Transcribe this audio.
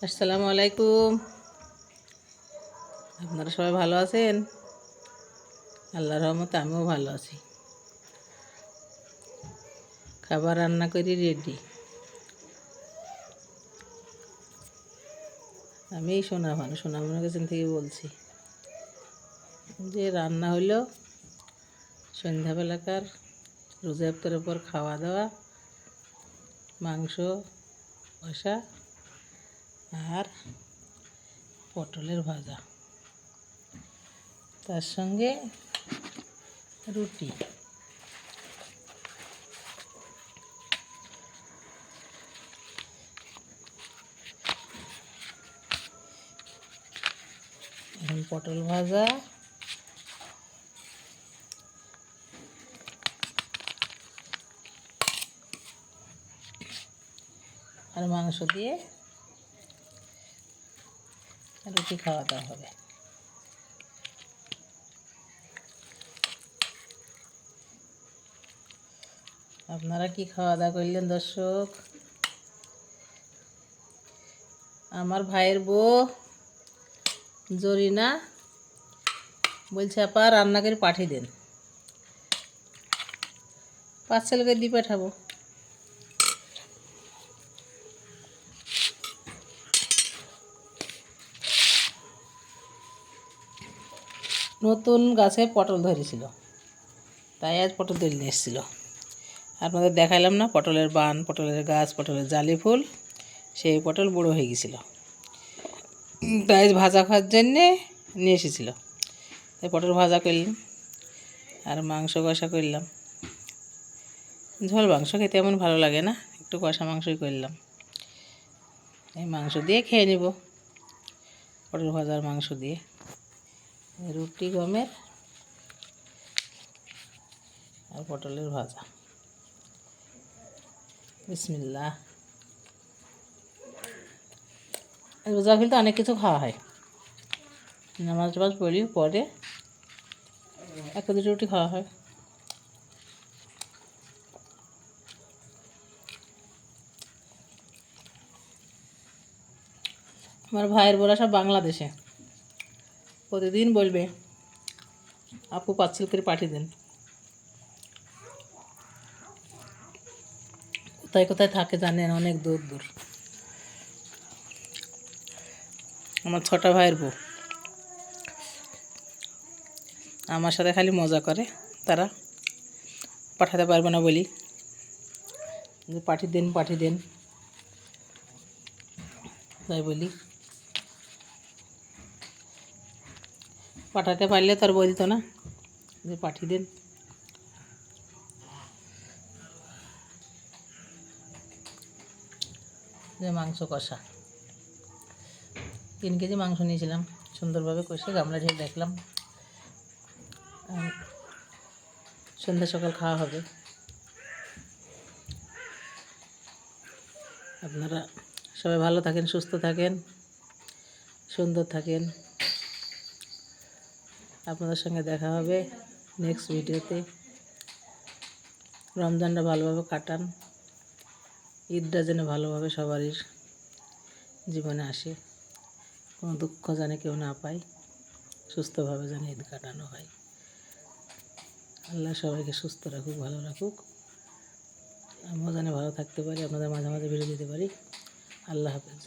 আসসালামু আলাইকুম। আপনারা সবাই ভালো আছেন? আল্লাহর রহমতে আমিও ভালো আছি। খাবার রান্না করি রেডি। আমি সোনামনের কাছেন থেকে বলছি যে রান্না হইল সন্ধ্যাবেলাকার রোজা ইফতারের পর খাওয়া দাওয়া, মাংস কষা আর পটলের ভাজা, তার সঙ্গে রুটি। এখন পটল ভাজা আর মাংস দিয়ে রুটি খাওয়া দাওয়া হবে। আপনারা কি খাওয়া দাওয়া করলেন দর্শক? আমার ভাইয়ের বউ জরিনা বলছে আপা রান্না করে পাঠিয়ে দেন, পার্সেলকে দিয়ে পাঠাবো। নতুন গাছে পটল ধরেছিল, তাই আজ পটল তুলে নিয়ে এসেছিল। আপনাদের দেখাইলাম না পটলের বান, পটলের গাছ, পটলের জালি ফুল, সেই পটল বড়ো হয়ে গেছিলো, তাই ভাজা খাওয়ার জন্যে নিয়ে এসেছিল। তাই পটল ভাজা করলাম আর মাংস কষা করলাম। ঝোল মাংস খেতে এমন ভালো লাগে না, একটু কষা মাংসই করলাম। এই মাংস দিয়ে খেয়ে নেব, পটল ভাজার মাংস দিয়ে। রুটি গমের আর পটলের ভাজা। বিসমিল্লাহ। রোজা কিন্তু অনেক কিছু খাওয়া হয়। নামাজ টামাজ পড়ি পরে একটা দুটো রুটি খাওয়া হয়। আমার ভাইয়ের বোরা সব বাংলাদেশে, প্রতিদিন বলবে আপু পার্সেল করে পাঠিয়ে দেন। কোথায় কোথায় থাকে জানেন, অনেক দূর দূর। আমার ছোটো ভাইয়ের বউ আমার সাথে খালি মজা করে, তারা পাঠাতে পারবে না বলি যে পাঠিয়ে দেন, তাই বলি। পাঠাতে পারলে তার বলতো না যে পাঠিয়ে দেন। যে মাংস কষা 3 কেজি মাংস নিয়েছিলাম, সুন্দরভাবে কষে গামলা ঢেলে দেখলাম। সন্ধ্যা সকাল খাওয়া হবে। আপনারা সবাই ভালো থাকেন, সুস্থ থাকেন, সুন্দর থাকেন। আপনাদের সঙ্গে দেখা হবে নেক্সট ভিডিওতে। রমজানটা ভালোভাবে কাটান, ঈদটা যেন ভালোভাবে সবারই জীবনে আসে, কোনো দুঃখ যেন কেউ না পায়, সুস্থভাবে যেন ঈদ কাটানো হয়। আল্লাহ সবাইকে সুস্থ রাখুক, ভালো রাখুক। আমিও যেন ভালো থাকতে পারি, আপনাদের মাঝে মাঝে ভিডিও দিতে পারি। আল্লাহ হাফেজ।